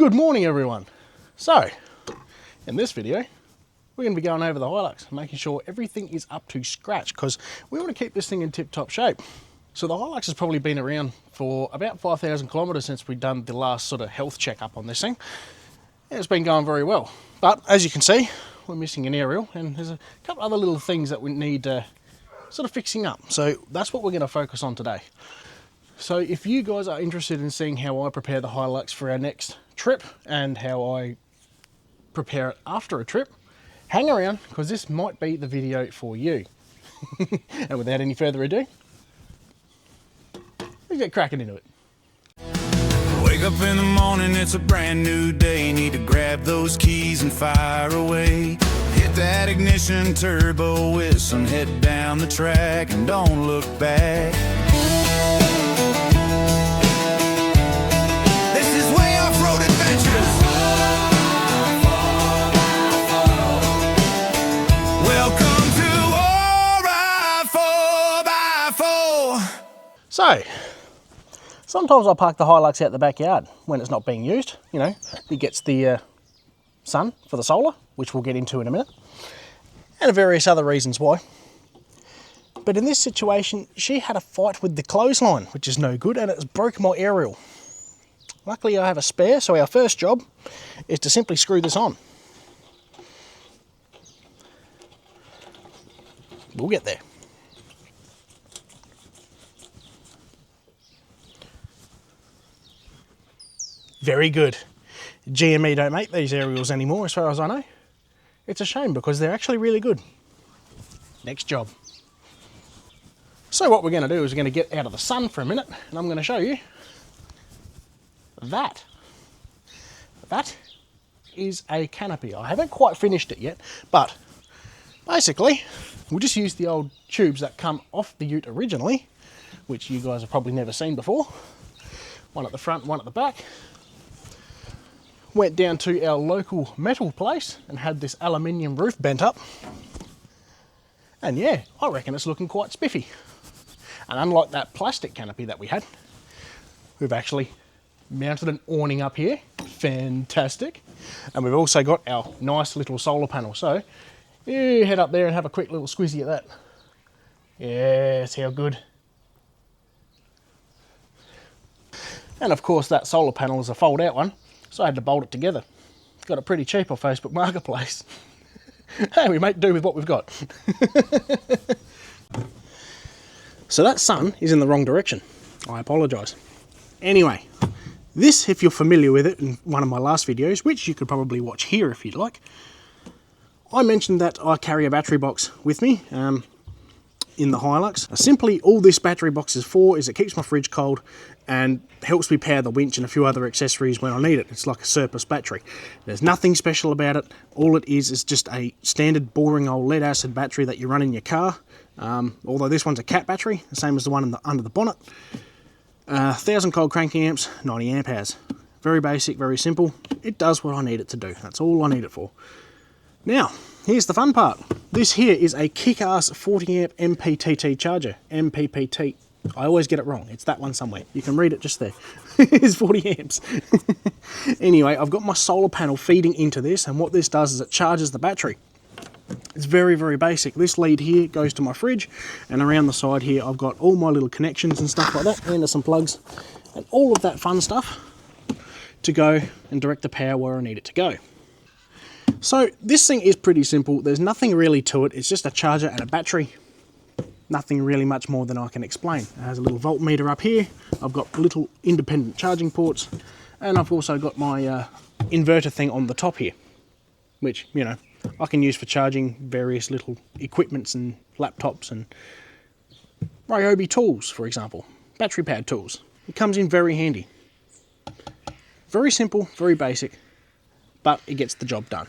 Good morning everyone. So, in this video, we're going to be going over the Hilux, making sure everything is up to scratch because we want to keep this thing in tip-top shape. So the Hilux has probably been around for about 5,000 kilometres since we've done the last sort of health check-up on this thing. And it's been going very well. But as you can see, we're missing an aerial and there's a couple other little things that we need sort of fixing up. So that's what we're going to focus on today. So if you guys are interested in seeing how I prepare the Hilux for our next trip and how I prepare it after a trip, hang around because this might be the video for you. And without any further ado, let's get cracking into it. Wake up in the morning, it's a brand new day. Need to grab those keys and fire away. Hit that ignition, turbo whistle, and head down the track and don't look back. This is way off-road adventures. Welcome to 4x4x4. So, sometimes I park the Hilux out the backyard when it's not being used. You know, it gets the sun for the solar, which we'll get into in a minute, and various other reasons why. But in this situation, she had a fight with the clothesline, which is no good, and it's broke my aerial. Luckily, I have a spare, so our first job is to simply screw this on. We'll get there. Very good. GME don't make these aerials anymore, as far as I know. It's a shame because they're actually really good. Next job. So what we're going to do is we're going to get out of the sun for a minute and I'm going to show you that. That is a Canopy. I haven't quite finished it yet, but basically we'll just use the old tubes that come off the ute originally, which you guys have probably never seen before. One at the front, one at the back. Went down to our local metal place and had this aluminium roof bent up. And yeah, I reckon it's looking quite spiffy. And unlike that plastic canopy that we had, we've actually mounted an awning up here. Fantastic. And we've also got our nice little solar panel. So you head up there and have a quick little squizzy at that. Yes, how good. And of course that solar panel is a fold out one. So I had to bolt it together. Got it pretty cheap off Facebook Marketplace. Hey, we make do with what we've got. So that sun is in the wrong direction. I apologise. Anyway, this, if you're familiar with it in one of my last videos, which you could probably watch here if you'd like, I mentioned that I carry a battery box with me in the Hilux. Simply, all this battery box is for is it keeps my fridge cold and helps me power the winch and a few other accessories when I need it. It's like a surplus battery. There's nothing special about it. All it is just a standard boring old lead acid battery that you run in your car. Although this one's a cat battery, the same as the one under the bonnet. 1000 cold cranking amps, 90 amp hours. Very basic, very simple. It does what I need it to do. That's all I need it for. Now, here's the fun part. This here is a kick-ass 40 amp MPPT charger. MPPT. I always get it wrong. It's that one somewhere. You can read it just there. It's 40 amps. Anyway, I've got my solar panel feeding into this, and what this does is it charges the battery. It's very, very basic. This lead here goes to my fridge, and around the side here I've got all my little connections and stuff like that, and there's some plugs, and all of that fun stuff to go and direct the power where I need it to go. So this thing is pretty simple. There's nothing really to it. It's just a charger and a battery. Nothing really much more than I can explain. It has a little voltmeter up here. I've got little independent charging ports, and I've also got my inverter thing on the top here, which, you know, I can use for charging various little equipments and laptops and Ryobi tools, for example, battery powered tools. It comes in very handy. Very simple, very basic, but it gets the job done.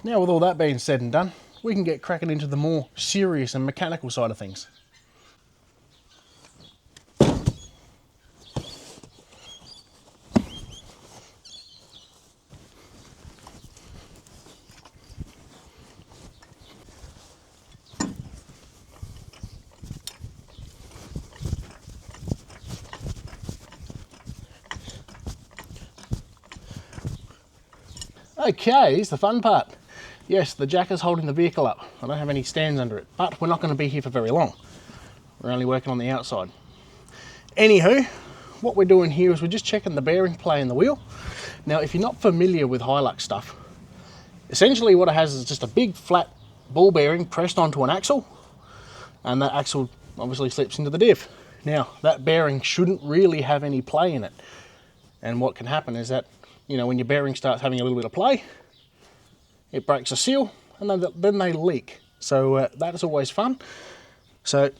Now with all that being said and done, we can get cracking into the more serious and mechanical side of things. Okay, here's the fun part. Yes, the jack is holding the vehicle up. I don't have any stands under it, but we're not going to be here for very long. We're only working on the outside. Anywho, what we're doing here is we're just checking the bearing play in the wheel. Now, if you're not familiar with Hilux stuff, essentially what it has is just a big flat ball bearing pressed onto an axle, and that axle obviously slips into the diff. Now, that bearing shouldn't really have any play in it. And what can happen is that, you know, when your bearing starts having a little bit of play, it breaks a seal, and then they leak. So that is always fun. So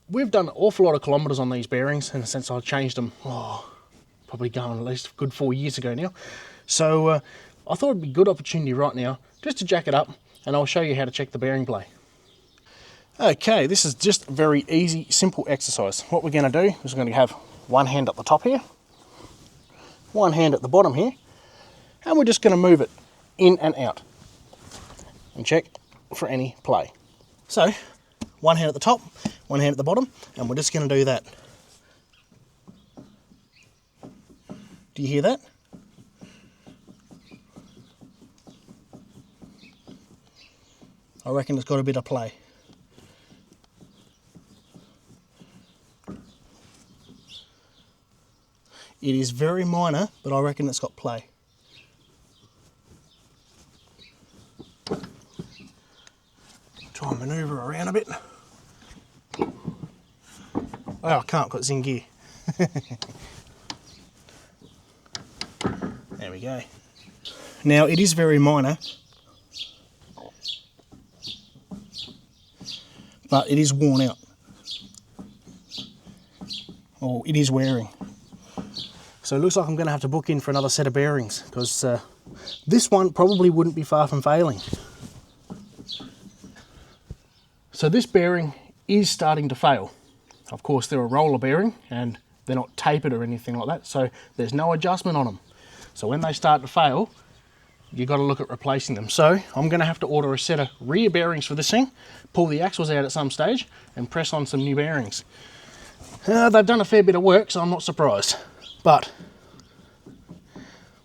we've done an awful lot of kilometres on these bearings, and since I changed them, probably going at least a good 4 years ago now. So I thought it'd be a good opportunity right now just to jack it up, and I'll show you how to check the bearing play. Okay, this is just a very easy, simple exercise. What we're going to do is we're going to have one hand at the top here, one hand at the bottom here, and we're just going to move it in and out and check for any play. So, one hand at the top, one hand at the bottom, and we're just going to do that. Do you hear that? I reckon it's got a bit of play. It is very minor, but I reckon it's got play. Try and manoeuvre around a bit. Oh, I can't because it's in gear. There we go. Now, it is very minor, but it is worn out. Or it is wearing. So it looks like I'm going to have to book in for another set of bearings, because this one probably wouldn't be far from failing. So this bearing is starting to fail. Of course, they're a roller bearing and they're not tapered or anything like that, so there's no adjustment on them. So when they start to fail, you've got to look at replacing them. So I'm going to have to order a set of rear bearings for this thing, pull the axles out at some stage, and press on some new bearings. They've done a fair bit of work, so I'm not surprised. But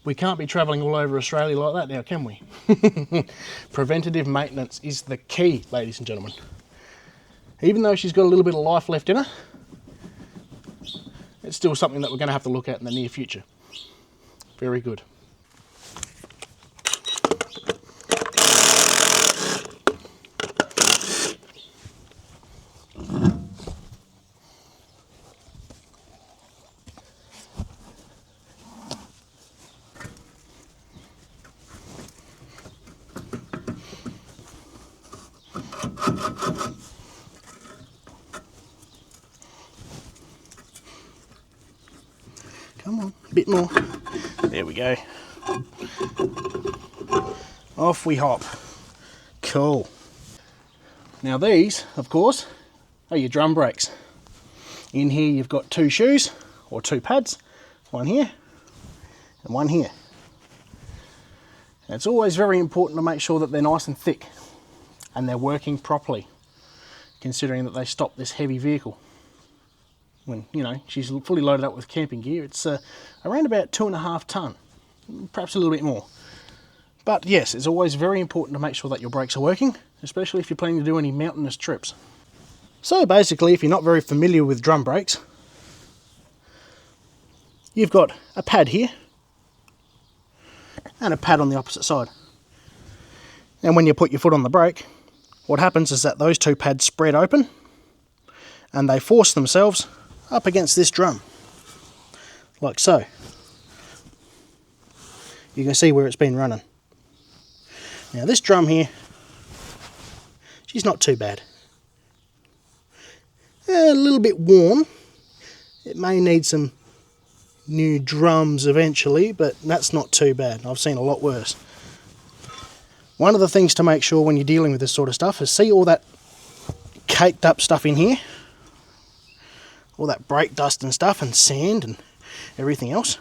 we can't be travelling all over Australia like that now, can we? Preventative maintenance is the key, ladies and gentlemen. Even though she's got a little bit of life left in her, it's still something that we're going to have to look at in the near future. Very good. Come on, a bit more. There we go. Off we hop. Cool. Now these, of course, are your drum brakes. In here you've got two shoes, or two pads, one here and one here. And it's always very important to make sure that they're nice and thick and they're working properly, considering that they stop this heavy vehicle. When, you know, she's fully loaded up with camping gear, it's around about 2.5 tonne, perhaps a little bit more. But yes, it's always very important to make sure that your brakes are working, especially if you're planning to do any mountainous trips. So basically, if you're not very familiar with drum brakes, you've got a pad here and a pad on the opposite side. And when you put your foot on the brake, what happens is that those two pads spread open and they force themselves up against this drum, like so. You can see where it's been running. Now this drum here, she's not too bad. A little bit worn. It may need some new drums eventually, but that's not too bad. I've seen a lot worse. One of the things to make sure when you're dealing with this sort of stuff is see all that caked up stuff in here, all that brake dust and stuff and sand and everything else.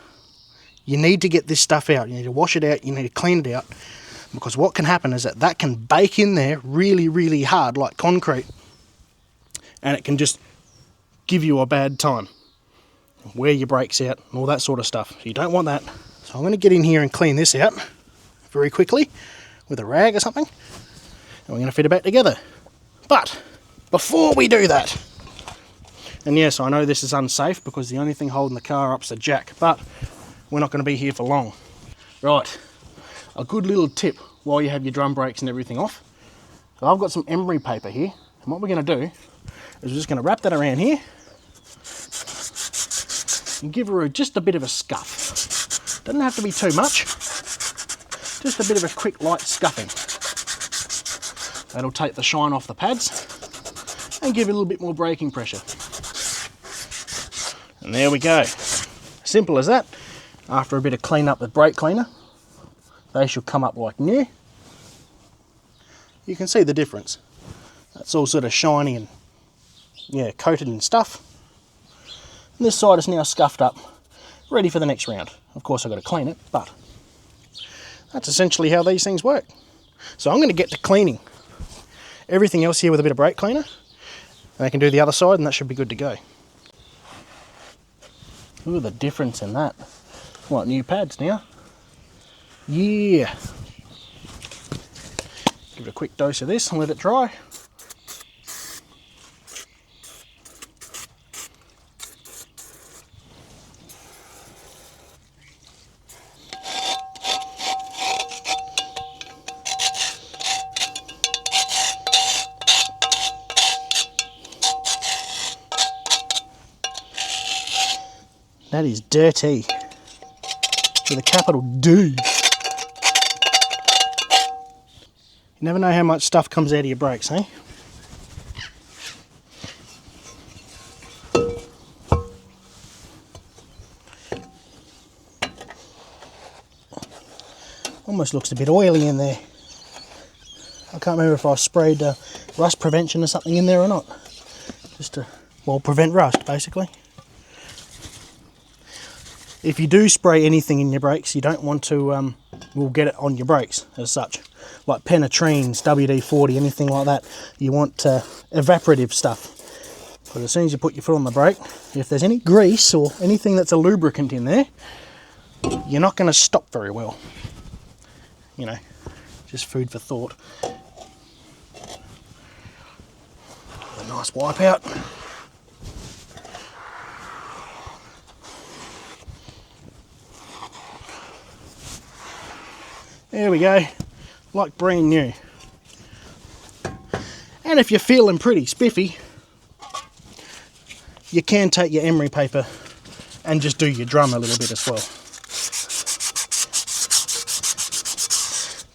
You need to get this stuff out. You need to wash it out, you need to clean it out, because what can happen is that that can bake in there really, really hard like concrete, and it can just give you a bad time. Wear your brakes out and all that sort of stuff. So you don't want that. So I'm going to get in here and clean this out very quickly with a rag or something, and we're going to fit it back together. But before we do that, and yes, I know this is unsafe because the only thing holding the car up's the jack, but we're not going to be here for long. Right, a good little tip while you have your drum brakes and everything off. So I've got some emery paper here, and what we're going to do is we're just going to wrap that around here and give her just a bit of a scuff. Doesn't have to be too much, just a bit of a quick light scuffing. That'll take the shine off the pads and give it a little bit more braking pressure. And there we go. Simple as that. After a bit of clean up with brake cleaner, they should come up like new. You can see the difference. That's all sort of shiny and yeah, coated in stuff. And this side is now scuffed up, ready for the next round. Of course I've got to clean it, but that's essentially how these things work. So I'm going to get to cleaning everything else here with a bit of brake cleaner, and I can do the other side and that should be good to go. Look at the difference in that. What, new pads now? Yeah. Give it a quick dose of this and let it dry. That is dirty, with a capital D. You never know how much stuff comes out of your brakes, eh? Almost looks a bit oily in there. I can't remember if I sprayed rust prevention or something in there or not. Just to, well, prevent rust, basically. If you do spray anything in your brakes, you don't want to, will get it on your brakes as such. Like penetrines, WD-40, anything like that. You want evaporative stuff. Because as soon as you put your foot on the brake, if there's any grease or anything that's a lubricant in there, you're not going to stop very well. You know, just food for thought. A nice wipe out. There we go, like brand new. And if you're feeling pretty spiffy, you can take your emery paper and just do your drum a little bit as well.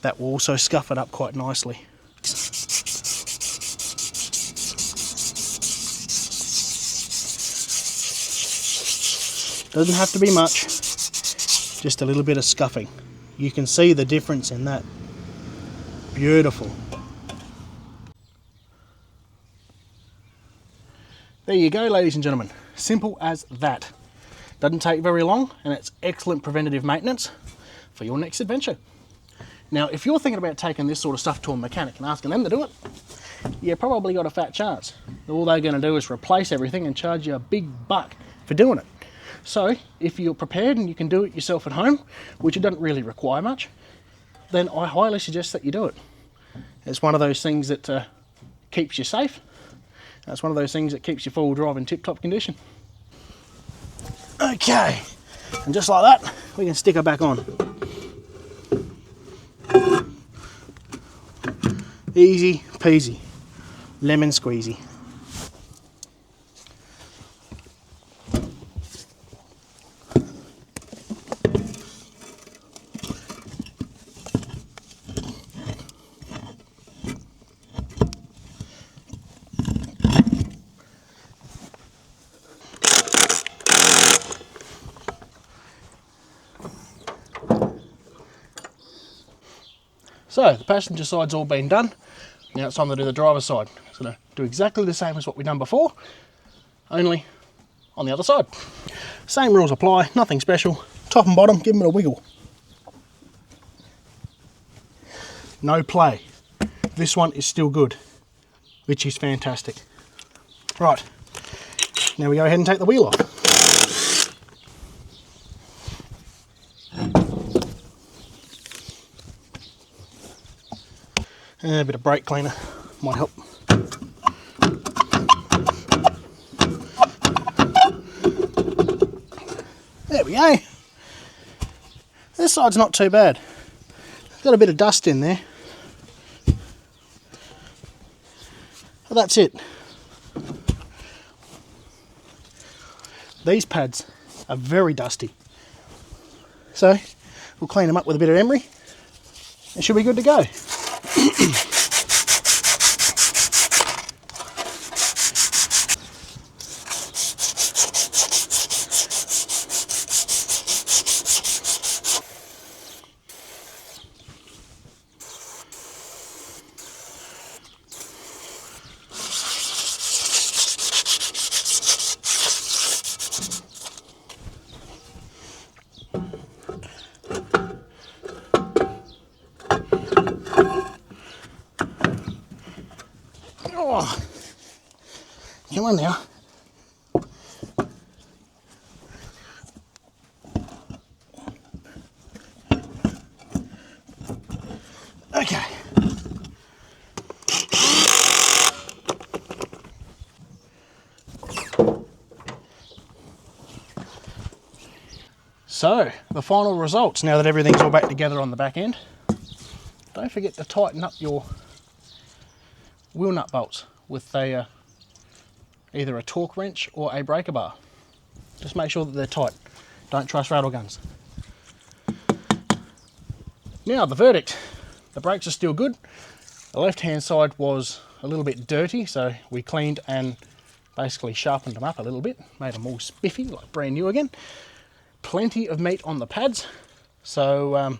That will also scuff it up quite nicely. Doesn't have to be much, just a little bit of scuffing. You can see the difference in that. Beautiful. There you go, ladies and gentlemen. Simple as that. Doesn't take very long, and it's excellent preventative maintenance for your next adventure. Now, if you're thinking about taking this sort of stuff to a mechanic and asking them to do it, you probably got a fat chance. All they're going to do is replace everything and charge you a big buck for doing it. So, if you're prepared and you can do it yourself at home, which it doesn't really require much, then I highly suggest that you do it. It's one of those things that keeps you safe. It's one of those things that keeps your four-wheel drive in tip-top condition. Okay, and just like that, we can stick her back on. Easy peasy, lemon squeezy. So the passenger side's all been done. Now it's time to do the driver's side. So to do exactly the same as what we've done before, only on the other side. Same rules apply, nothing special. Top and bottom, give them a wiggle. No play. This one is still good, which is fantastic. Right, now we go ahead and take the wheel off. A bit of brake cleaner might help. There we go. This side's not too bad. Got a bit of dust in there. But that's it. These pads are very dusty. So we'll clean them up with a bit of emery. It should be good to go. Oh, come on now. Okay. So, the final results, now that everything's all back together on the back end. Don't forget to tighten up your wheel nut bolts with a either a torque wrench or a breaker bar. Just make sure that they're tight. Don't trust rattle guns. Now the verdict. The brakes are still good. The left hand side was a little bit dirty, so we cleaned and basically sharpened them up a little bit, made them all spiffy, like brand new again. Plenty of meat on the pads, so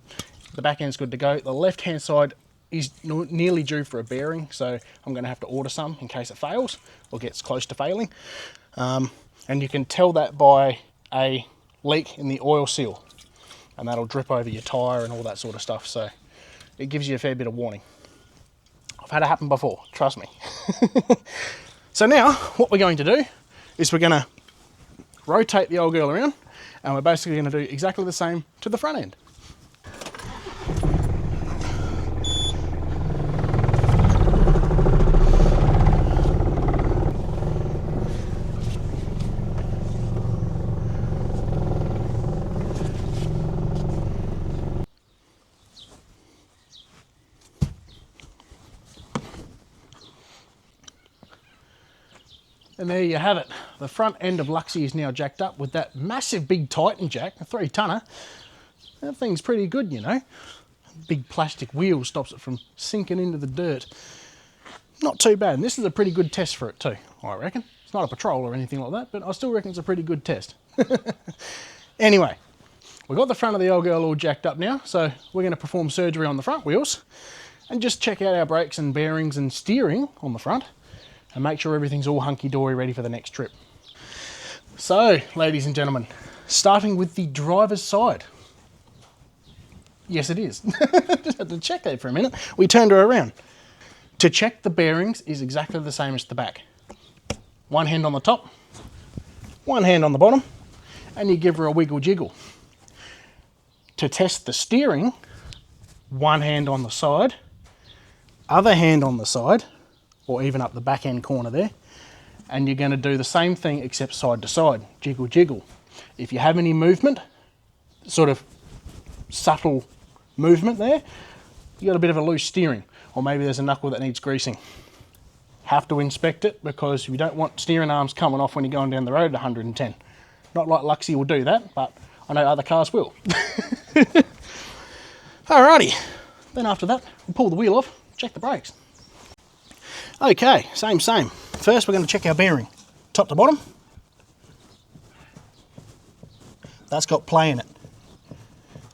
the back end's good to go. The left hand side is nearly due for a bearing, so I'm going to have to order some in case it fails or gets close to failing. And you can tell that by a leak in the oil seal, and that'll drip over your tyre and all that sort of stuff, so it gives you a fair bit of warning. I've had it happen before, trust me. So now what we're going to do is we're going to rotate the old girl around, and we're basically going to do exactly the same to the front end. And there you have it. The front end of Luxy is now jacked up with that massive big Titan jack, a 3-tonner. That thing's pretty good, you know. Big plastic wheel stops it from sinking into the dirt. Not too bad, and this is a pretty good test for it too, I reckon. It's not a patrol or anything like that, but I still reckon it's a pretty good test. Anyway, we've got the front of the old girl all jacked up now, so we're going to perform surgery on the front wheels and just check out our brakes and bearings and steering on the front, and make sure everything's all hunky-dory ready for the next trip. So, ladies and gentlemen, starting with the driver's side. Yes, it is. Just had to check that for a minute. We turned her around. To check the bearings is exactly the same as the back. One hand on the top, one hand on the bottom, and you give her a wiggle jiggle. To test the steering, one hand on the side, other hand on the side, or even up the back end corner there, and you're going to do the same thing except side to side, jiggle jiggle. If you have any movement, sort of subtle movement there, you got a bit of a loose steering, or maybe there's a knuckle that needs greasing. Have to inspect it, because you don't want steering arms coming off when you're going down the road at 110. Not like Luxy will do that, but I know other cars will. Alrighty, then after that, we'll pull the wheel off, check the brakes. Okay, same. First we're going to check our bearing, top to bottom. That's got play in it.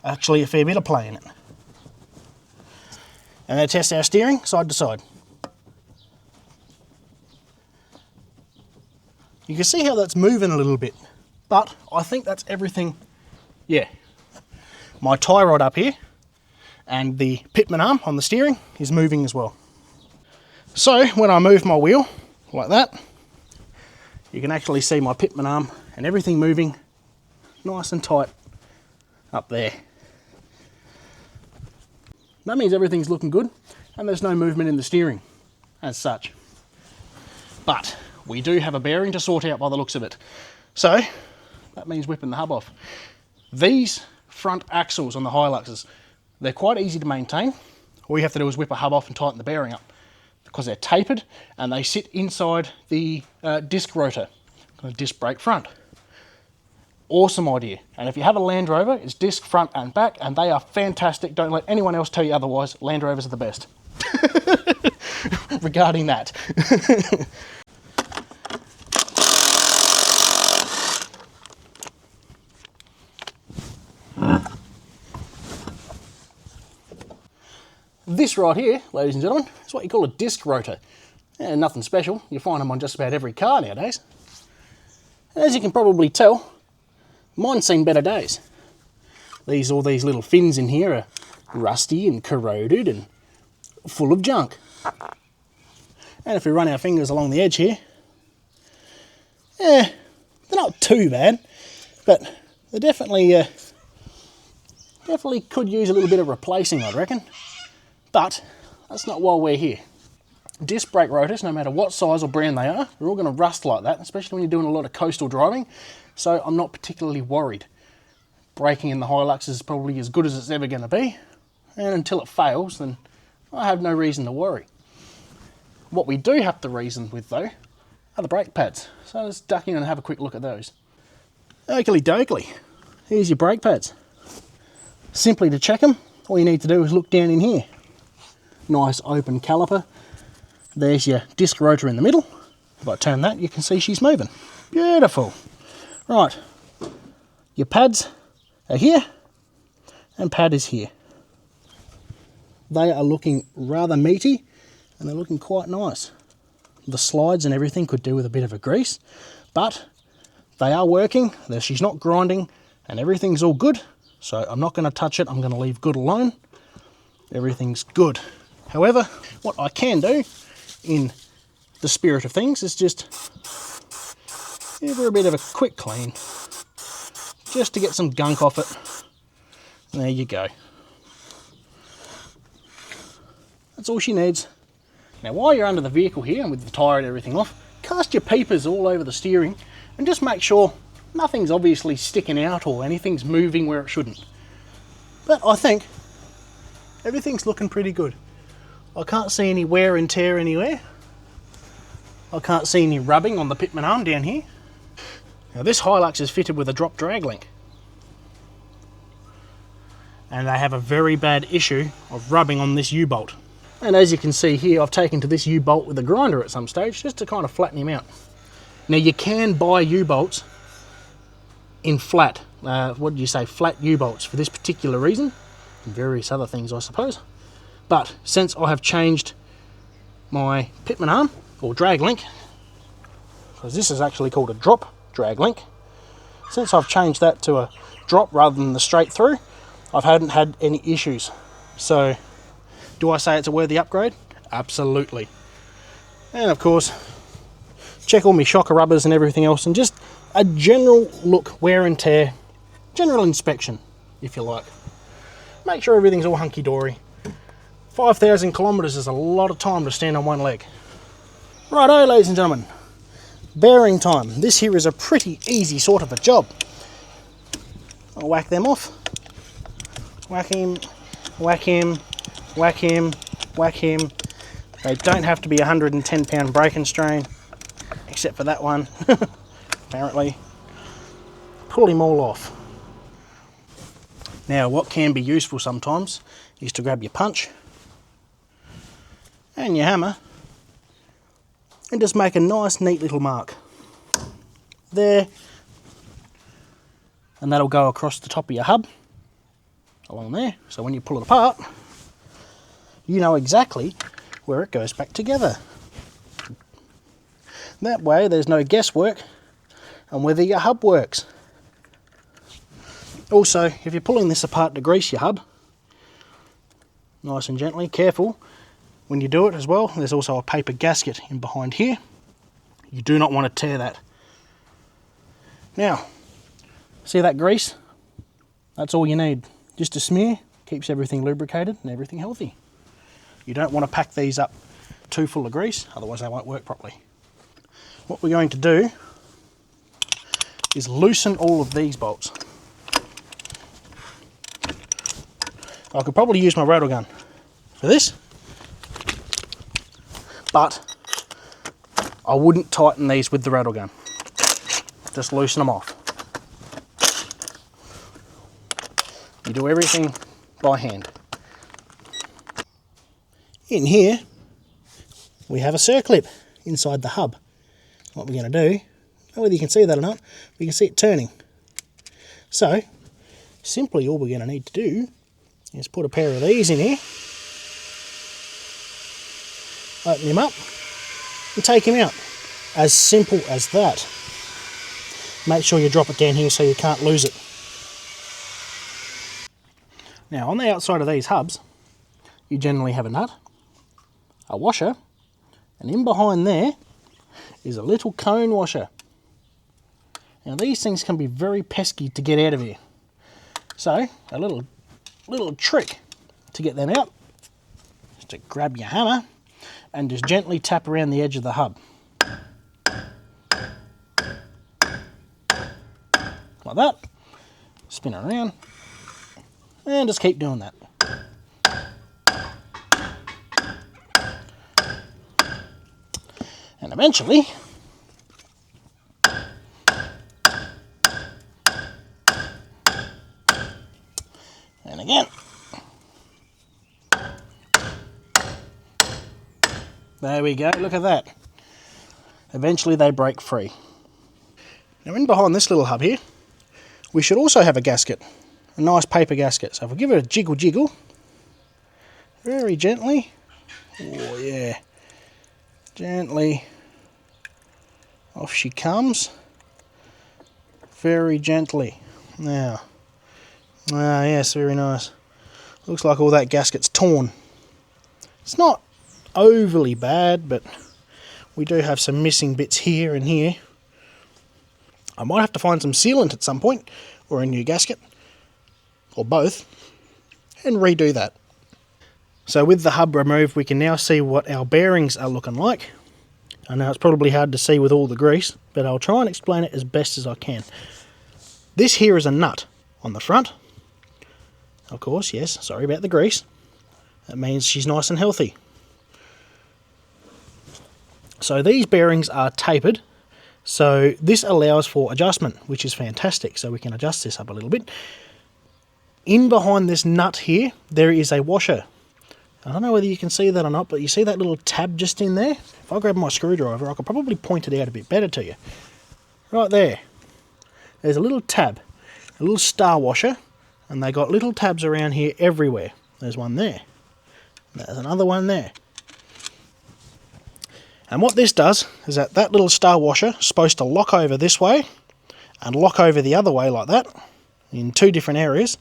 Actually a fair bit of play in it. And then test our steering, side to side. You can see how that's moving a little bit, but I think that's everything. Yeah, my tie rod up here and the pitman arm on the steering is moving as well. So when I move my wheel like that, you can actually see my pitman arm and everything moving nice and tight up there. That means everything's looking good, and there's no movement in the steering as such. But we do have a bearing to sort out by the looks of it. So that means whipping the hub off. These front axles on the Hiluxes, they're quite easy to maintain. All you have to do is whip a hub off and tighten the bearing up, because they're tapered and they sit inside the disc rotor, a disc brake front. Awesome idea. And if you have a Land Rover, it's disc front and back, and they are fantastic. Don't let anyone else tell you otherwise. Land Rovers are the best. Regarding that. This right here, ladies and gentlemen, is what you call a disc rotor. And nothing special. You find them on just about every car nowadays. As you can probably tell, mine's seen better days. All these little fins in here are rusty and corroded and full of junk. And if we run our fingers along the edge here, they're not too bad, but they definitely could use a little bit of replacing, I'd reckon. But that's not why we're here. Disc brake rotors, no matter what size or brand they are, they're all going to rust like that, especially when you're doing a lot of coastal driving. So I'm not particularly worried. Braking in the Hilux is probably as good as it's ever going to be. And until it fails, then I have no reason to worry. What we do have to reason with, though, are the brake pads. So let's duck in and have a quick look at those. Oakley dokley. Here's your brake pads. Simply to check them, all you need to do is look down in here. Nice open caliper. There's your disc rotor in the middle. If I turn that, you can see she's moving. Beautiful. Right, your pads are here, and pad is here. They are looking rather meaty, and they're looking quite nice. The slides and everything could do with a bit of a grease, but they are working. She's not grinding, and everything's all good. So I'm not going to touch it. I'm going to leave good alone. Everything's good. However, what I can do, in the spirit of things, is just give her a bit of a quick clean, just to get some gunk off it. There you go. That's all she needs. Now, while you're under the vehicle here, and with the tyre and everything off, cast your peepers all over the steering, and just make sure nothing's obviously sticking out or anything's moving where it shouldn't. But I think everything's looking pretty good. I can't see any wear and tear anywhere. I can't see any rubbing on the pitman arm down here. Now, this Hilux is fitted with a drop drag link. And they have a very bad issue of rubbing on this U-bolt. And as you can see here, I've taken to this U-bolt with a grinder at some stage just to kind of flatten him out. Now, you can buy U-bolts in flat, flat U-bolts for this particular reason, and various other things, I suppose. But since I have changed my pitman arm, or drag link, because this is actually called a drop drag link, since I've changed that to a drop rather than the straight through, I haven't had any issues. So, do I say it's a worthy upgrade? Absolutely. And of course, check all my shocker rubbers and everything else, and just a general look, wear and tear, general inspection, if you like. Make sure everything's all hunky-dory. 5,000 kilometres is a lot of time to stand on one leg. Righto, ladies and gentlemen, bearing time. This here is a pretty easy sort of a job. I'll whack them off. Whack him, whack him, whack him, whack him. They don't have to be 110 pound brake and strain, except for that one, apparently. Pull him all off. Now, what can be useful sometimes is to grab your punch and your hammer and just make a nice neat little mark there, and that'll go across the top of your hub along there, so when you pull it apart you know exactly where it goes back together. That way there's no guesswork on whether your hub works. Also, if you're pulling this apart to grease your hub, nice and gently, careful when you do it as well. There's also a paper gasket in behind here. You do not want to tear that. Now, see that grease? That's all you need. Just a smear, keeps everything lubricated and everything healthy. You don't want to pack these up too full of grease, otherwise they won't work properly. What we're going to do is loosen all of these bolts. I could probably use my rattle gun for this, but I wouldn't tighten these with the rattle gun. Just loosen them off. You do everything by hand. In here, we have a circlip inside the hub. What we're going to do, I don't know whether you can see that or not, but you can see it turning. So, simply all we're going to need to do is put a pair of these in here, open him up, and take him out. As simple as that. Make sure you drop it down here so you can't lose it. Now, on the outside of these hubs, you generally have a nut, a washer, and in behind there is a little cone washer. Now, these things can be very pesky to get out of here. So, a little trick to get them out is to grab your hammer and just gently tap around the edge of the hub. Like that. Spin it around. And just keep doing that. And eventually, and again. There we go, look at that. Eventually they break free. Now in behind this little hub here, we should also have a gasket. A nice paper gasket. So if we give it a jiggle, very gently, oh yeah, gently, off she comes, very gently. Now, yes, very nice. Looks like all that gasket's torn. It's not overly bad, but we do have some missing bits here and here. I might have to find some sealant at some point, or a new gasket, or both, and redo that. So with the hub removed, we can now see what our bearings are looking like. I know it's probably hard to see with all the grease, but I'll try and explain it as best as I can. This here is a nut on the front. Of course, yes, sorry about the grease. That means she's nice and healthy. So these bearings are tapered, so this allows for adjustment, which is fantastic. So we can adjust this up a little bit. In behind this nut here, there is a washer. I don't know whether you can see that or not, but you see that little tab just in there? If I grab my screwdriver, I could probably point it out a bit better to you. Right there. There's a little tab, a little star washer, and they got little tabs around here everywhere. There's one there. There's another one there. And what this does is that little star washer is supposed to lock over this way and lock over the other way like that in two different areas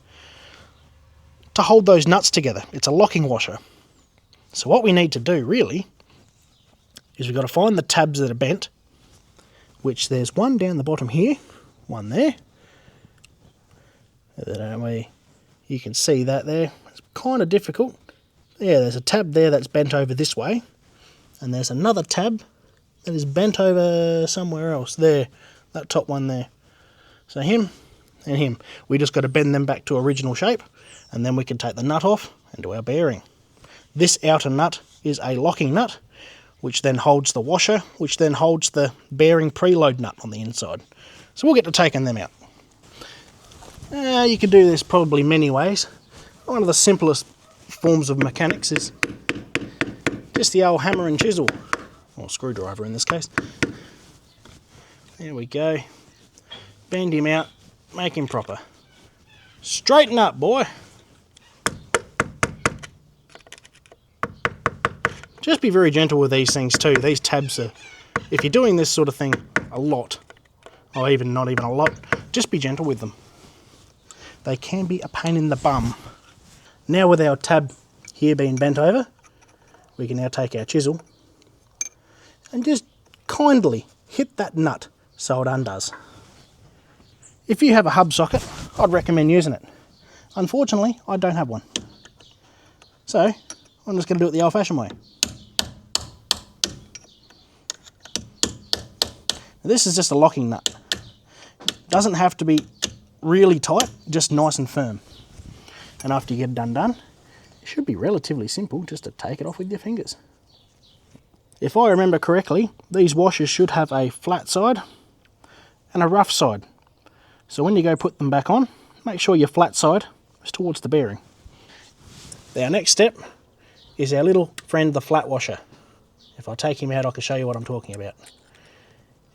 to hold those nuts together. It's a locking washer. So what we need to do really is we've got to find the tabs that are bent, which there's one down the bottom here, one there. That way you can see that there. It's kind of difficult. Yeah, there's a tab there that's bent over this way, and there's another tab that is bent over somewhere else. There, that top one there. So him and him. We just got to bend them back to original shape, and then we can take the nut off and do our bearing. This outer nut is a locking nut, which then holds the washer, which then holds the bearing preload nut on the inside. So we'll get to taking them out. You can do this probably many ways. One of the simplest forms of mechanics is just the old hammer and chisel, or screwdriver in this case. There we go. Bend him out, make him proper. Straighten up, boy. Just be very gentle with these things too. These tabs are, if you're doing this sort of thing a lot, or even not even a lot, just be gentle with them. They can be a pain in the bum. Now with our tab here being bent over, we can now take our chisel and just kindly hit that nut so it undoes. If you have a hub socket, I'd recommend using it. Unfortunately, I don't have one. So, I'm just going to do it the old-fashioned way. Now, this is just a locking nut. It doesn't have to be really tight, just nice and firm. And after you get it undone, it should be relatively simple just to take it off with your fingers. If I remember correctly, these washers should have a flat side and a rough side. So when you go put them back on, make sure your flat side is towards the bearing. Our next step is our little friend, the flat washer. If I take him out, I can show you what I'm talking about.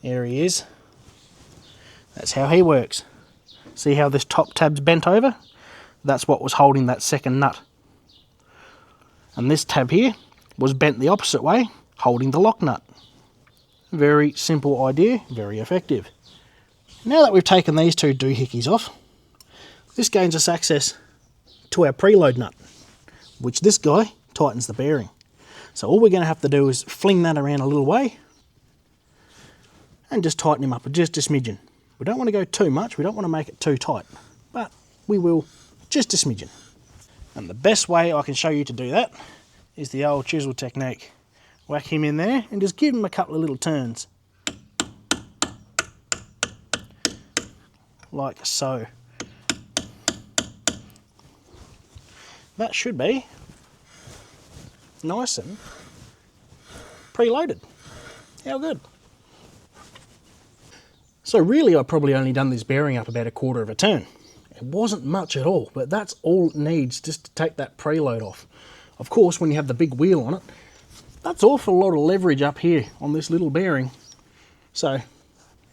There he is. That's how he works. See how this top tab's bent over? That's what was holding that second nut. And this tab here was bent the opposite way, holding the lock nut. Very simple idea, very effective. Now that we've taken these two doohickeys off, this gains us access to our preload nut, which this guy tightens the bearing. So all we're going to have to do is fling that around a little way and just tighten him up just a smidgen. We don't want to go too much, we don't want to make it too tight, but we will just a smidgen. And the best way I can show you to do that is the old chisel technique. Whack him in there and just give him a couple of little turns. Like so. That should be nice and preloaded. How good. So really I've probably only done this bearing up about a quarter of a turn. It wasn't much at all, but that's all it needs just to take that preload off. Of course, when you have the big wheel on it, that's an awful lot of leverage up here on this little bearing. So,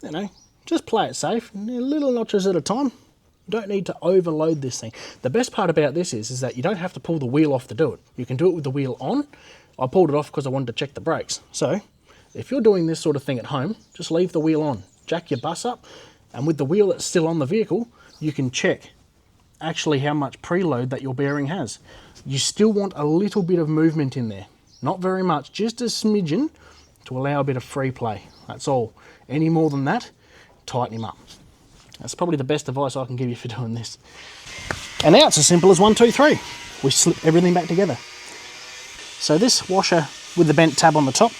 you know, just play it safe, little notches at a time. You don't need to overload this thing. The best part about this is that you don't have to pull the wheel off to do it. You can do it with the wheel on. I pulled it off because I wanted to check the brakes. So, if you're doing this sort of thing at home, just leave the wheel on. Jack your bus up, and with the wheel that's still on the vehicle, you can check actually how much preload that your bearing has. You still want a little bit of movement in there. Not very much, just a smidgen to allow a bit of free play. That's all. Any more than that, tighten him up. That's probably the best advice I can give you for doing this. And now it's as simple as 1, 2, 3. We slip everything back together. So this washer with the bent tab on the top,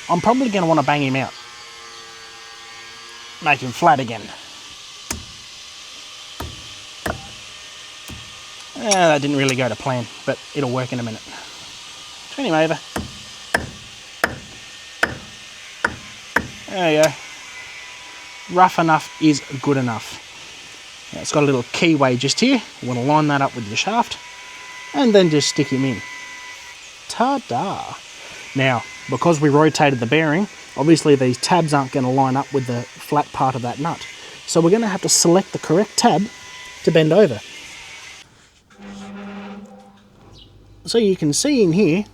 I'm probably going to want to bang him out. Make him flat again. That didn't really go to plan, but it'll work in a minute. Turn him over. There you go. Rough enough is good enough. Now it's got a little keyway just here. You want to line that up with your shaft and then just stick him in. Ta-da! Now, because we rotated the bearing, obviously these tabs aren't going to line up with the flat part of that nut. So we're going to have to select the correct tab to bend over. So you can see in here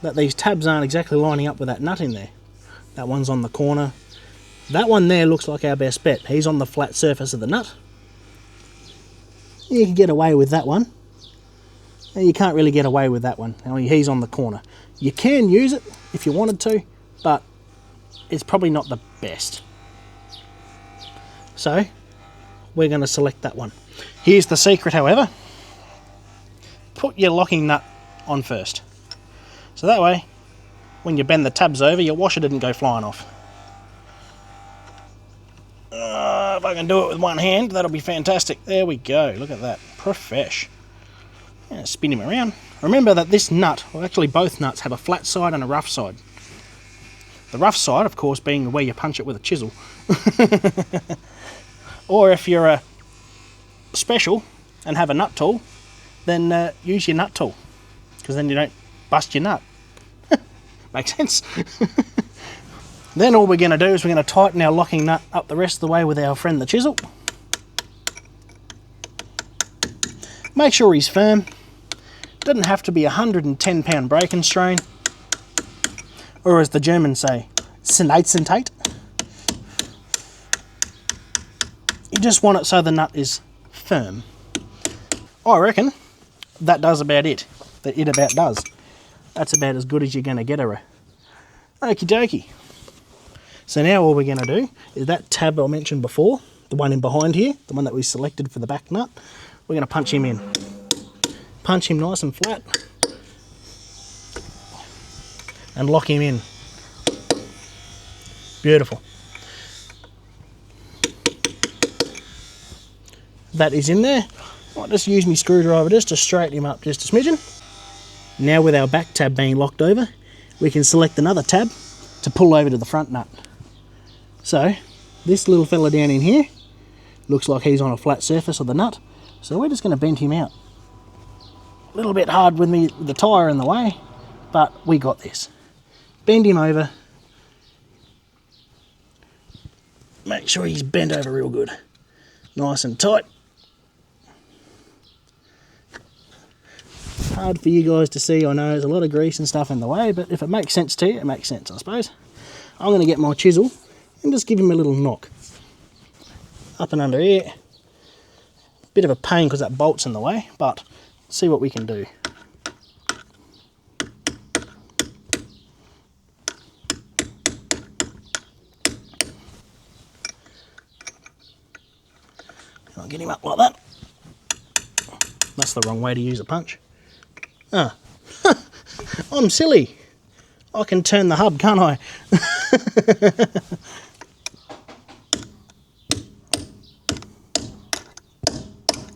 that these tabs aren't exactly lining up with that nut in there. That one's on the corner. That one there looks like our best bet. He's on the flat surface of the nut. You can get away with that one. And you can't really get away with that one. I mean, he's on the corner. You can use it if you wanted to, but it's probably not the best. So we're going to select that one. Here's the secret, however. Put your locking nut on first. So that way, when you bend the tabs over, your washer didn't go flying off. If I can do it with one hand, that'll be fantastic. There we go. Look at that. Profesh. Yeah, spin him around. Remember that this nut, well actually both nuts, have a flat side and a rough side. The rough side, of course, being where you punch it with a chisel. Or if you're a special and have a nut tool, then use your nut tool, because then you don't bust your nut. Makes sense. Then all we're going to do is we're going to tighten our locking nut up the rest of the way with our friend the chisel. Make sure he's firm. Doesn't have to be a 110 pound break and strain, or as the Germans say, Senate. You just want it so the nut is firm. I reckon that does about it. It about does. That's about as good as you're going to get her. Okie dokie. So now all we're going to do is that tab I mentioned before, the one in behind here, the one that we selected for the back nut, we're going to punch him in. Punch him nice and flat. and lock him in. Beautiful. That is in there. I'll just use my screwdriver just to straighten him up just a smidgen. Now with our back tab being locked over, we can select another tab to pull over to the front nut. So this little fella down in here looks like he's on a flat surface of the nut, so we're just going to bend him out. A little bit hard with the tyre in the way, but we got this. Bend him over. Make sure he's bent over real good. Nice and tight. Hard for you guys to see, I know there's a lot of grease and stuff in the way, but if it makes sense to you, it makes sense, I suppose. I'm going to get my chisel and just give him a little knock. Up and under here. Bit of a pain because that bolt's in the way, but see what we can do. I'll get him up like that. That's the wrong way to use a punch. Ah, I'm silly. I can turn the hub, can't I?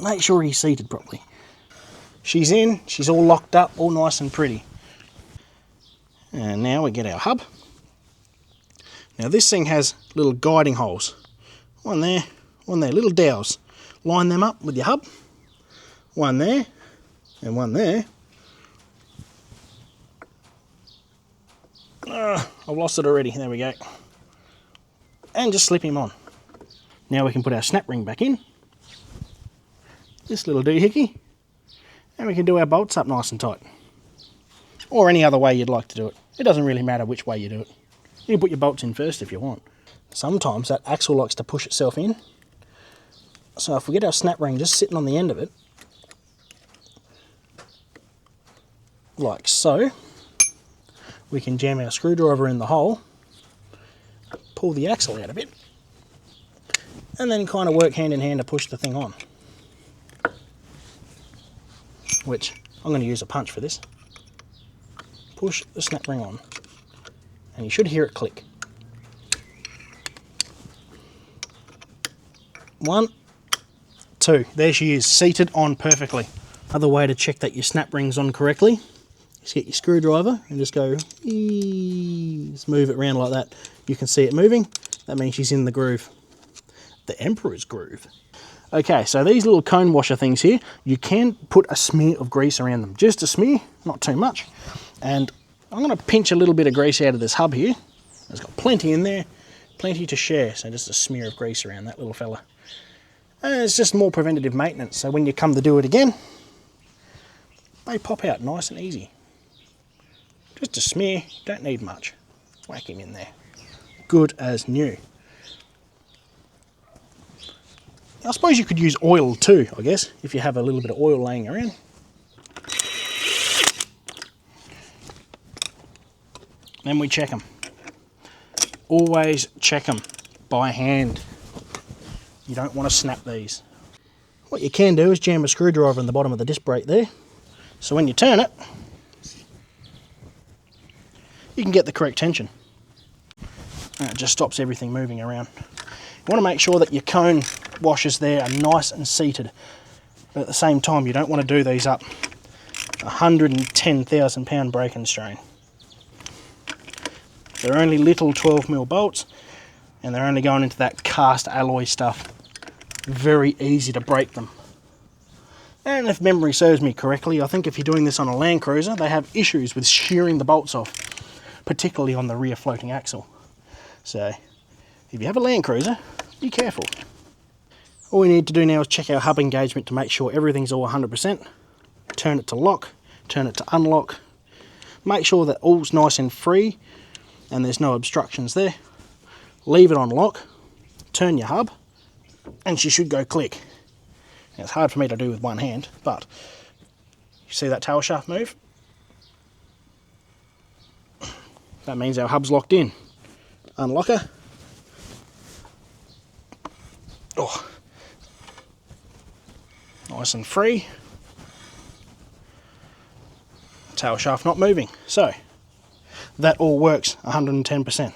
Make sure he's seated properly. She's in, she's all locked up, all nice and pretty. And now we get our hub. Now this thing has little guiding holes. One there, little dowels. Line them up with your hub. One there, and one there. I've lost it already, there we go. And just slip him on. Now we can put our snap ring back in. This little doohickey. And we can do our bolts up nice and tight. Or any other way you'd like to do it. It doesn't really matter which way you do it. You can put your bolts in first if you want. Sometimes that axle likes to push itself in. So if we get our snap ring just sitting on the end of it, like so, we can jam our screwdriver in the hole, pull the axle out a bit, and then kind of work hand in hand to push the thing on. Which, I'm going to use a punch for this. Push the snap ring on, and you should hear it click. 1, 2, there she is, seated on perfectly. Other way to check that your snap ring's on correctly, just get your screwdriver and just go, just move it around like that. You can see it moving, that means she's in the groove. The Emperor's groove. Okay, so these little cone washer things here, you can put a smear of grease around them. Just a smear, not too much. And I'm going to pinch a little bit of grease out of this hub here. There's got plenty in there, plenty to share. So just a smear of grease around that little fella. And it's just more preventative maintenance. So when you come to do it again, they pop out nice and easy. Just a smear, don't need much. Whack him in there. Good as new. I suppose you could use oil too, I guess, if you have a little bit of oil laying around. Then we check them. Always check them by hand. You don't want to snap these. What you can do is jam a screwdriver in the bottom of the disc brake there. So when you turn it, you can get the correct tension. And it just stops everything moving around. You want to make sure that your cone washers there are nice and seated. But at the same time, you don't want to do these up 110,000 pound brake and strain. They're only little 12mm bolts, and they're only going into that cast alloy stuff. Very easy to break them. And if memory serves me correctly, I think if you're doing this on a Land Cruiser, they have issues with shearing the bolts off, particularly on the rear floating axle. So if you have a Land Cruiser, be careful. All we need to do now is check our hub engagement to make sure everything's all 100%. Turn it to lock, turn it to unlock. Make sure that all's nice and free and there's no obstructions there. Leave it on lock, turn your hub, and she should go click. Now, it's hard for me to do with one hand, but you see that tail shaft move? That means our hub's locked in. Unlock her. Oh. Nice and free. Tail shaft not moving. So, that all works 110%.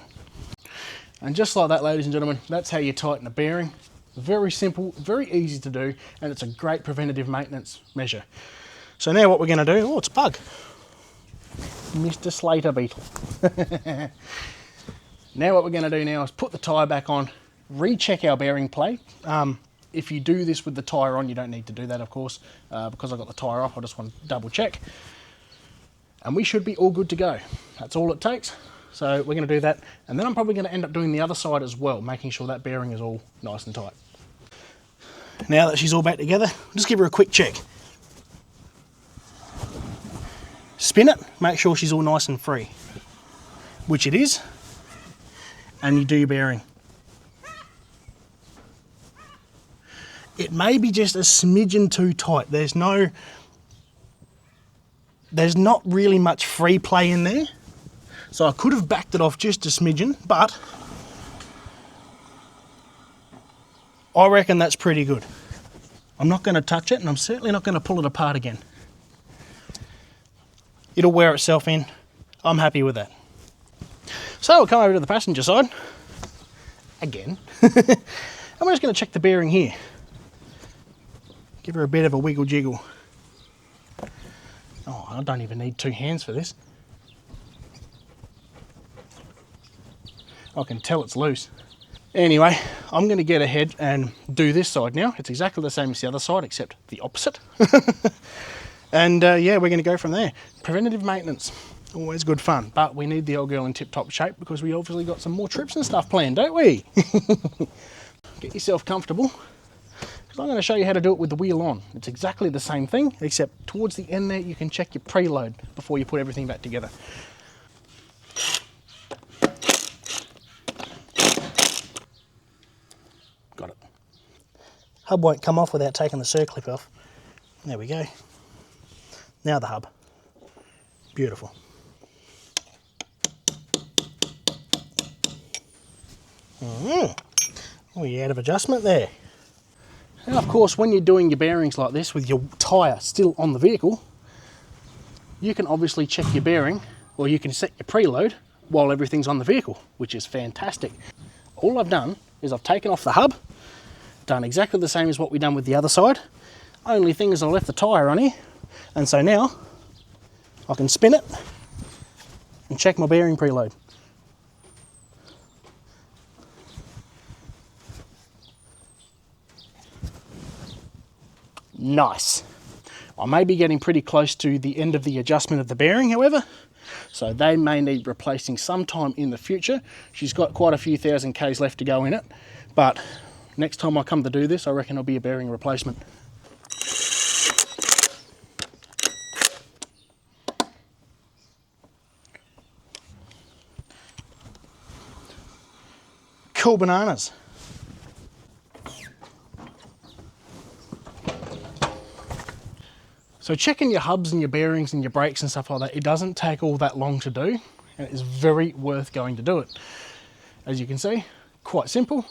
And just like that, ladies and gentlemen, that's how you tighten a bearing. Very simple, very easy to do, and it's a great preventative maintenance measure. So now what we're going to do, oh, it's a bug. Mr. Slater Beetle. Now what we're going to do now is put the tyre back on, recheck our bearing plate. If you do this with the tyre on, you don't need to do that, of course. Because I've got the tyre off, I just want to double check. And we should be all good to go. That's all it takes. So we're going to do that. And then I'm probably going to end up doing the other side as well, making sure that bearing is all nice and tight. Now that she's all back together, just give her a quick check. Spin it, make sure she's all nice and free, which it is. And you do your bearing. It may be just a smidgen too tight. There's not really much free play in there. So I could have backed it off just a smidgen, but I reckon that's pretty good. I'm not going to touch it, and I'm certainly not going to pull it apart again. It'll wear itself in. I'm happy with that. So we'll come over to the passenger side again. And we're just going to check the bearing here. Give her a bit of a wiggle jiggle. Oh, I don't even need two hands for this. I can tell it's loose. Anyway, I'm going to get ahead and do this side now. It's exactly the same as the other side, except the opposite. And yeah, we're going to go from there. Preventative maintenance, always good fun. But we need the old girl in tip-top shape because we obviously got some more trips and stuff planned, don't we? Get yourself comfortable, because I'm going to show you how to do it with the wheel on. It's exactly the same thing, except towards the end there you can check your preload before you put everything back together. Got it. Hub won't come off without taking the circlip off. There we go. Now the hub. Beautiful. Oh, you're out of adjustment there. Now, of course, when you're doing your bearings like this with your tyre still on the vehicle, you can obviously check your bearing, or you can set your preload while everything's on the vehicle, which is fantastic. All I've done is I've taken off the hub, done exactly the same as what we've done with the other side. Only thing is I left the tyre on here, and so now I can spin it and check my bearing preload. Nice. I may be getting pretty close to the end of the adjustment of the bearing, however, so they may need replacing sometime in the future. She's got quite a few thousand Ks left to go in it, but next time I come to do this, I reckon it'll be a bearing replacement. Cool bananas. So checking your hubs and your bearings and your brakes and stuff like that, it doesn't take all that long to do, and it is very worth going to do it. As you can see, quite simple,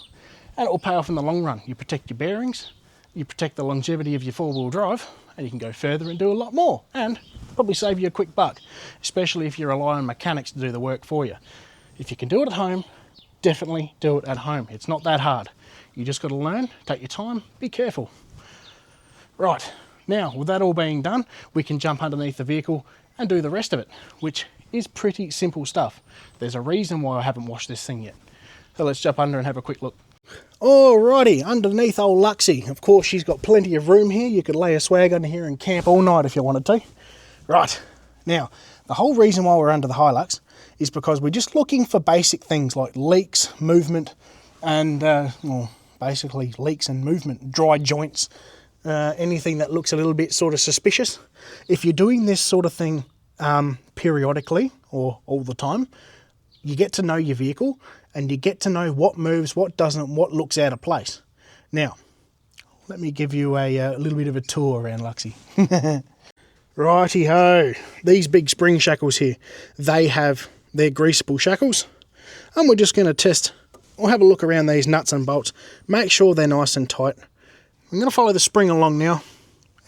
and it will pay off in the long run. You protect your bearings, you protect the longevity of your four-wheel drive, and you can go further and do a lot more, and probably save you a quick buck, especially if you rely on mechanics to do the work for you. If you can do it at home, definitely do it at home. It's not that hard. You just got to learn, take your time, be careful. Right, now with that all being done, we can jump underneath the vehicle and do the rest of it, which is pretty simple stuff. There's a reason why I haven't washed this thing yet. So let's jump under and have a quick look. Alrighty, underneath old Luxie. Of course, she's got plenty of room here. You could lay a swag under here and camp all night if you wanted to. Right, now, the whole reason why we're under the Hilux is because we're just looking for basic things like leaks, movement, and well, basically leaks and movement, dry joints, anything that looks a little bit sort of suspicious. If you're doing this sort of thing periodically or all the time, you get to know your vehicle and you get to know what moves, what doesn't, what looks out of place. Now, let me give you a little bit of a tour around Luxie. Righty-ho, these big spring shackles here, they're greasable shackles, and we're just going to test or have a look around these nuts and bolts, make sure they're nice and tight. I'm going to follow the spring along now,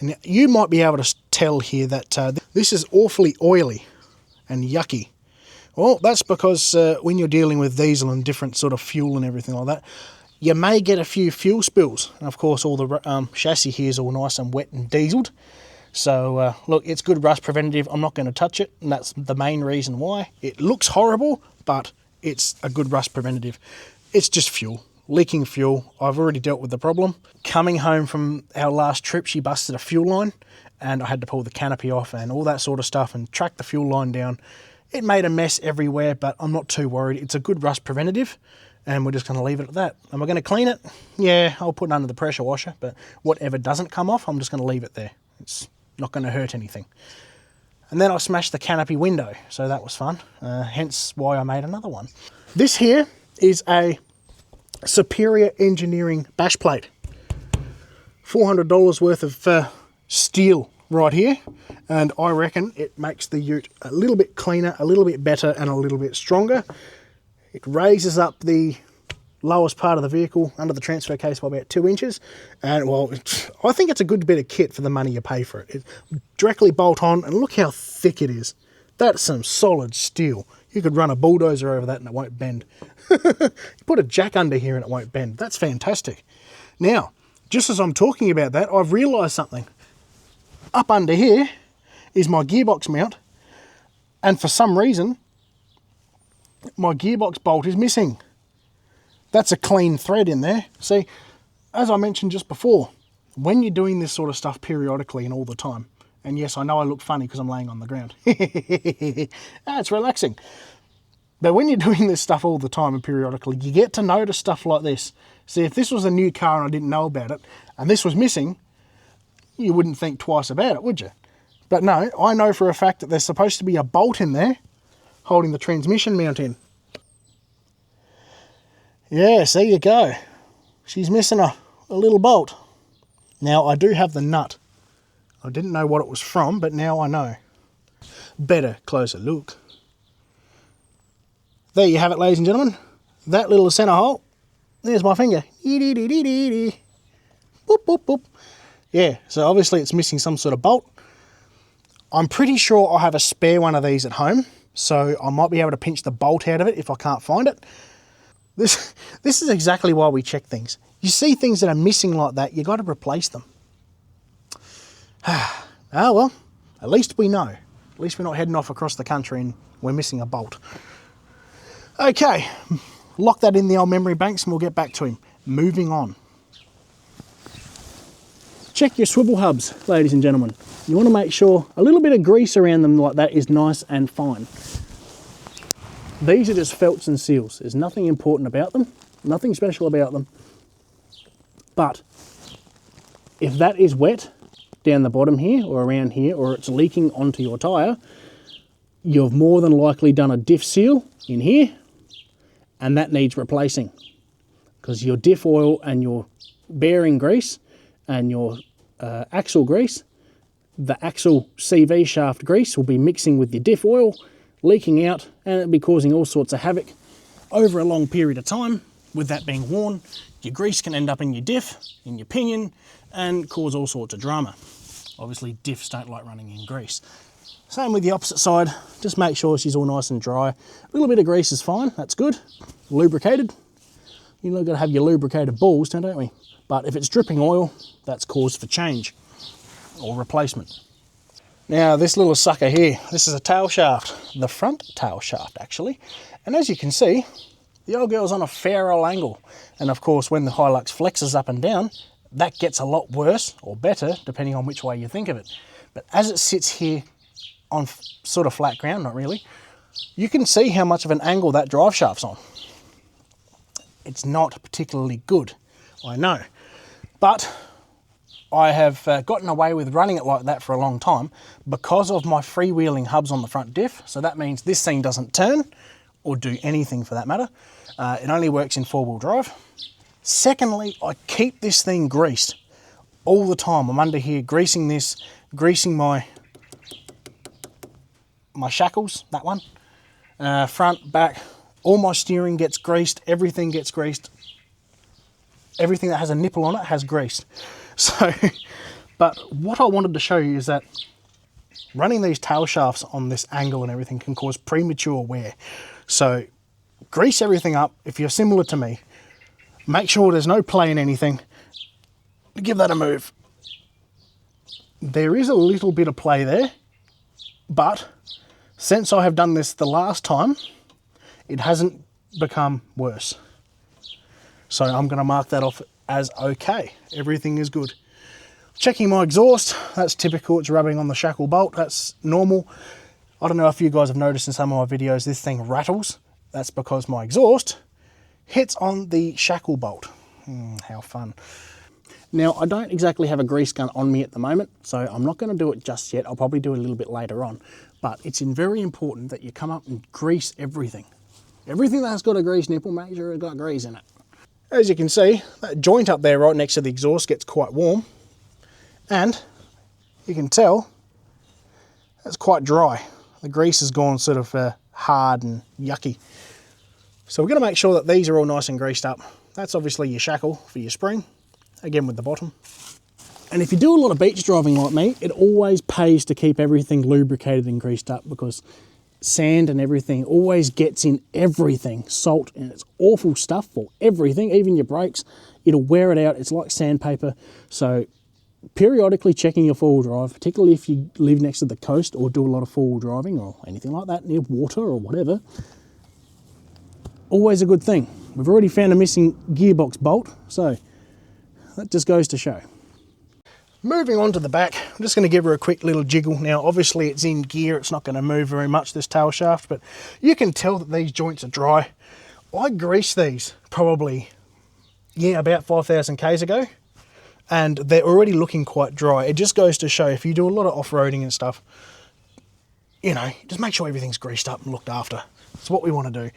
and you might be able to tell here that this is awfully oily and yucky, Well, that's because when you're dealing with diesel and different sort of fuel and everything like that, you may get a few fuel spills. And of course, all the chassis here is all nice and wet and dieselled. So, look, it's good rust preventative. I'm not going to touch it, and that's the main reason why. It looks horrible, but it's a good rust preventative. It's just fuel. Leaking fuel. I've already dealt with the problem. Coming home from our last trip, she busted a fuel line, and I had to pull the canopy off and all that sort of stuff and track the fuel line down. It made a mess everywhere, but I'm not too worried. It's a good rust preventative, and we're just going to leave it at that. Am I going to clean it? Yeah, I'll put it under the pressure washer, but whatever doesn't come off, I'm just going to leave it there. It's not going to hurt anything. And then I smashed the canopy window, so that was fun, hence why I made another one. This here is a Superior Engineering bash plate. $400 worth of steel right here, and I reckon it makes the ute a little bit cleaner, a little bit better, and a little bit stronger. It raises up the lowest part of the vehicle under the transfer case by about 2 inches, and well, I think it's a good bit of kit for the money you pay for it. It directly bolt on, and look how thick it is. That's some solid steel. You could run a bulldozer over that and it won't bend. You put a jack under here and it won't bend. That's fantastic. Now, just as I'm talking about that, I've realised something. Up under here is my gearbox mount, and for some reason, my gearbox bolt is missing. That's a clean thread in there. See, as I mentioned just before, when you're doing this sort of stuff periodically and all the time, and yes, I know I look funny because I'm laying on the ground. It's relaxing. But when you're doing this stuff all the time and periodically, you get to notice stuff like this. See, if this was a new car and I didn't know about it, and this was missing, you wouldn't think twice about it, would you? But no, I know for a fact that there's supposed to be a bolt in there holding the transmission mount in. Yes, there you go. She's missing a little bolt. Now, I do have the nut. I didn't know what it was from, but now I know. Better closer look. There you have it, ladies and gentlemen. That little centre hole. There's my finger. Boop, boop, boop. Yeah, so obviously it's missing some sort of bolt. I'm pretty sure I have a spare one of these at home, so I might be able to pinch the bolt out of it if I can't find it. This is exactly why we check things. You see things that are missing like that, you got to replace them. Ah, well, at least we know. At least we're not heading off across the country and we're missing a bolt. Okay, lock that in the old memory banks and we'll get back to him. Moving on. Check your swivel hubs, ladies and gentlemen. You want to make sure a little bit of grease around them like that is nice and fine. These are just felts and seals. There's nothing important about them, nothing special about them. But if that is wet down the bottom here or around here, or it's leaking onto your tyre, you've more than likely done a diff seal in here, and that needs replacing, because your diff oil and your bearing grease and your axle grease, the axle CV shaft grease will be mixing with your diff oil, leaking out, and it'll be causing all sorts of havoc over a long period of time. With that being worn, your grease can end up in your diff, in your pinion, and cause all sorts of drama. Obviously, diffs don't like running in grease. Same with the opposite side. Just make sure she's all nice and dry. A little bit of grease is fine, that's good. Lubricated. You know, got to have your lubricated balls, don't we? But if it's dripping oil, that's cause for change or replacement. Now, this little sucker here, this is a tail shaft, the front tail shaft actually. And as you can see, the old girl's on a fair old angle. And of course, when the Hilux flexes up and down, that gets a lot worse or better, depending on which way you think of it. But as it sits here on sort of flat ground, not really, you can see how much of an angle that drive shaft's on. It's not particularly good, I know. But I have gotten away with running it like that for a long time because of my freewheeling hubs on the front diff. So that means this thing doesn't turn or do anything for that matter. It only works in four-wheel drive. Secondly, I keep this thing greased all the time. I'm under here greasing this, greasing my shackles, that one. Front, back, all my steering gets greased, everything gets greased. Everything that has a nipple on it has grease. So, but what I wanted to show you is that running these tail shafts on this angle and everything can cause premature wear. So grease everything up. If you're similar to me, make sure there's no play in anything. Give that a move. There is a little bit of play there, but since I have done this the last time, it hasn't become worse. So I'm going to mark that off as okay. Everything is good. Checking my exhaust, that's typical. It's rubbing on the shackle bolt. That's normal. I don't know if you guys have noticed in some of my videos, this thing rattles. That's because my exhaust hits on the shackle bolt. How fun. Now, I don't exactly have a grease gun on me at the moment, so I'm not going to do it just yet. I'll probably do it a little bit later on. But it's very important that you come up and grease everything. Everything that's got a grease nipple, make sure it's got grease in it. As you can see, that joint up there right next to the exhaust gets quite warm. And you can tell it's quite dry. The grease has gone sort of hard and yucky. So we're going to make sure that these are all nice and greased up. That's obviously your shackle for your spring, again with the bottom. And if you do a lot of beach driving like me, it always pays to keep everything lubricated and greased up, because sand and everything always gets in everything. Salt, and it's awful stuff for everything, even your brakes. It'll wear it out. It's like sandpaper. So periodically checking your four-wheel drive, particularly if you live next to the coast or do a lot of four-wheel driving or anything like that, near water or whatever, always a good thing. We've already found a missing gearbox bolt, so that just goes to show. Moving on to the back, I'm just going to give her a quick little jiggle. Now, obviously it's in gear, it's not going to move very much, this tail shaft, but you can tell that these joints are dry. I greased these probably, about 5,000 Ks ago, and they're already looking quite dry. It just goes to show, if you do a lot of off-roading and stuff, just make sure everything's greased up and looked after. That's what we want to do.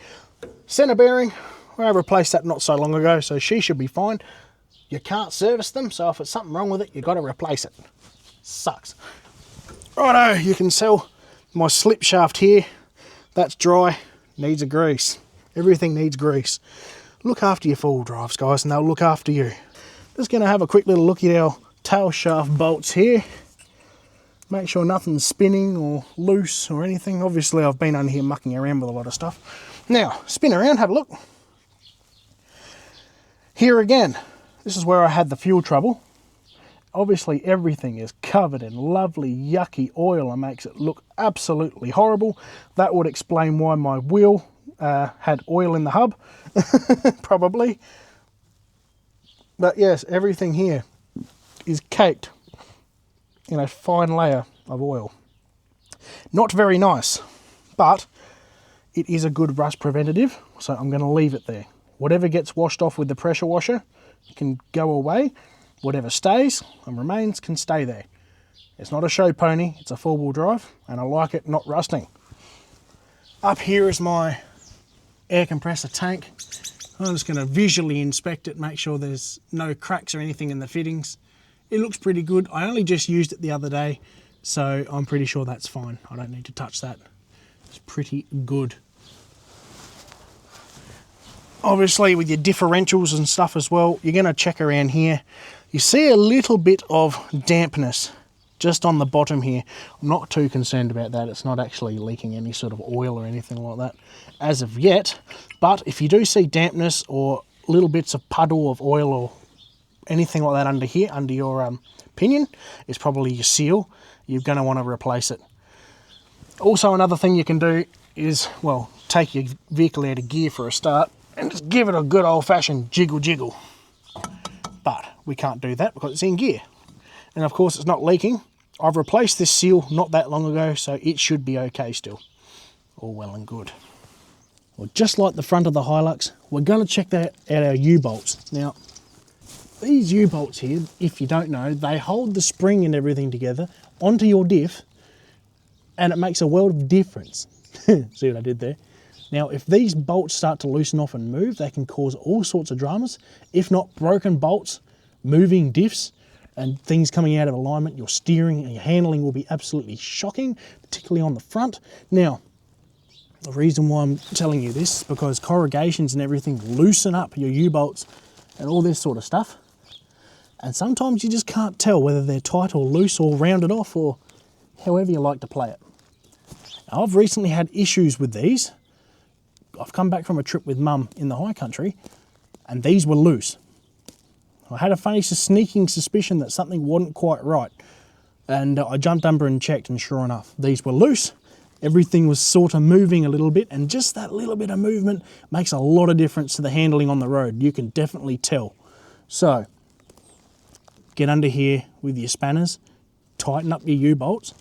Centre bearing, I replaced that not so long ago, so she should be fine. You can't service them, so if it's something wrong with it, you've got to replace it. Sucks. Righto, you can tell my slip shaft here, that's dry, needs a grease. Everything needs grease. Look after your four-wheel drives, guys, and they'll look after you. Just going to have a quick little look at our tail shaft bolts here. Make sure nothing's spinning or loose or anything. Obviously, I've been under here mucking around with a lot of stuff. Now, spin around, have a look. Here again, this is where I had the fuel trouble. Obviously, everything is covered in lovely, yucky oil and makes it look absolutely horrible. That would explain why my wheel had oil in the hub, probably. But yes, everything here is caked in a fine layer of oil. Not very nice, but it is a good rust preventative, so I'm going to leave it there. Whatever gets washed off with the pressure washer can go away. Whatever stays and remains can stay there. It's not a show pony, it's a four-wheel drive, and I like it not rusting. Up here is my air compressor tank. I'm just going to visually inspect it, make sure there's no cracks or anything in the fittings. It looks pretty good. I only just used it the other day, so I'm pretty sure that's fine. I don't need to touch that. It's pretty good. Obviously, with your differentials and stuff as well, you're going to check around here. You see a little bit of dampness just on the bottom here. I'm not too concerned about that. It's not actually leaking any sort of oil or anything like that as of yet. But if you do see dampness or little bits of puddle of oil or anything like that under here, under your pinion, it's probably your seal. You're going to want to replace it. Also, another thing you can do is, well, take your vehicle out of gear for a start and just give it a good old-fashioned jiggle. But we can't do that because it's in gear. And of course, it's not leaking. I've replaced this seal not that long ago, so it should be okay still. All well and good. Well, just like the front of the Hilux, we're going to check out our U-bolts. Now, these U-bolts here, if you don't know, they hold the spring and everything together onto your diff, and it makes a world of difference. See what I did there? Now, if these bolts start to loosen off and move, they can cause all sorts of dramas. If not broken bolts, moving diffs, and things coming out of alignment, your steering and your handling will be absolutely shocking, particularly on the front. Now, the reason why I'm telling you this is because corrugations and everything loosen up your U-bolts and all this sort of stuff. And sometimes you just can't tell whether they're tight or loose or rounded off or however you like to play it. Now, I've recently had issues with these. I've come back from a trip with Mum in the high country, and these were loose. I had a funny sneaking suspicion that something wasn't quite right, and I jumped under and checked, and sure enough, these were loose. Everything was sort of moving a little bit, and just that little bit of movement makes a lot of difference to the handling on the road. You can definitely tell. So, get under here with your spanners, tighten up your U-bolts,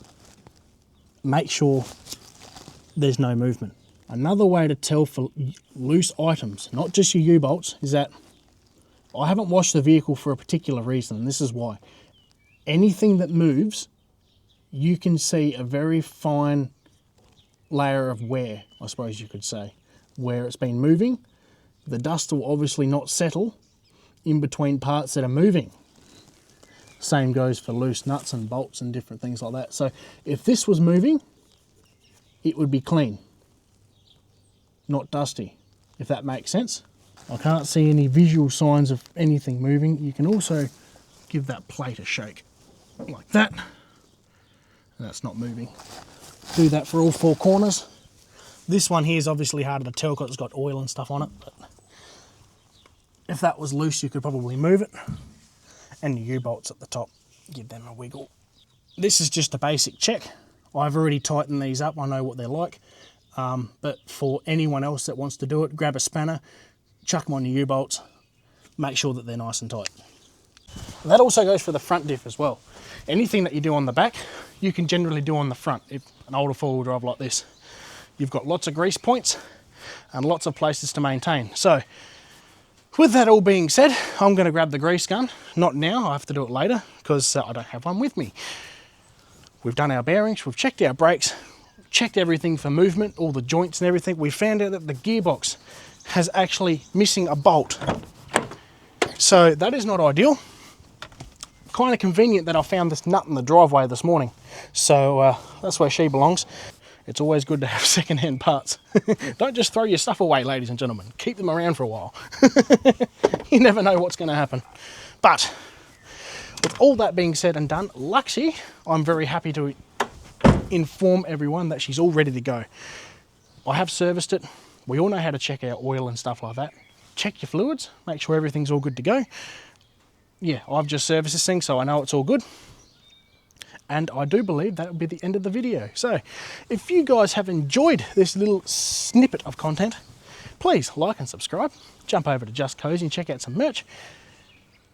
make sure there's no movement. Another way to tell for loose items, not just your U-bolts, is that I haven't washed the vehicle for a particular reason, and this is why. Anything that moves, you can see a very fine layer of wear, I suppose you could say, where it's been moving. The dust will obviously not settle in between parts that are moving. Same goes for loose nuts and bolts and different things like that. So if this was moving, it would be clean, not dusty, if that makes sense. I can't see any visual signs of anything moving. You can also give that plate a shake like that, and that's not moving. Do that for all four corners. This one here is obviously harder to tell because it's got oil and stuff on it, but if that was loose, you could probably move it. And the U-bolts at the top, give them a wiggle. This is just a basic check. I've already tightened these up, I know what they're like. But for anyone else that wants to do it, grab a spanner, chuck them on your U-bolts, make sure that they're nice and tight. That also goes for the front diff as well. Anything that you do on the back, you can generally do on the front. If an older four-wheel drive like this, you've got lots of grease points and lots of places to maintain. So with that all being said, I'm going to grab the grease gun. Not now, I have to do it later because I don't have one with me. We've done our bearings, we've checked our brakes, checked everything for movement, all the joints and everything. We found out that the gearbox has actually missing a bolt. So that is not ideal. Kind of convenient that I found this nut in the driveway this morning. So that's where she belongs. It's always good to have second-hand parts. Don't just throw your stuff away, ladies and gentlemen. Keep them around for a while. You never know what's going to happen. But with all that being said and done, Luxie, I'm very happy to inform everyone that she's all ready to go. I have serviced it. We all know how to check our oil and stuff like that. Check your fluids, make sure everything's all good to go. Yeah, I've just serviced this thing, so I know it's all good. And I do believe that will be the end of the video. So if you guys have enjoyed this little snippet of content, please like and subscribe. Jump over to Just Cozy and check out some merch.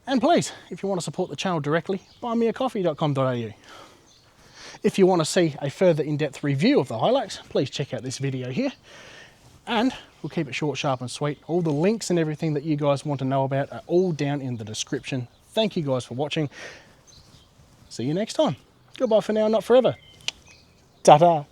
And please, if you want to support the channel directly, buymeacoffee.com.au. If you want to see a further in-depth review of the Hilux, please check out this video here. And we'll keep it short, sharp and sweet. All the links and everything that you guys want to know about are all down in the description. Thank you guys for watching. See you next time. Goodbye for now, not forever. Ta-ta.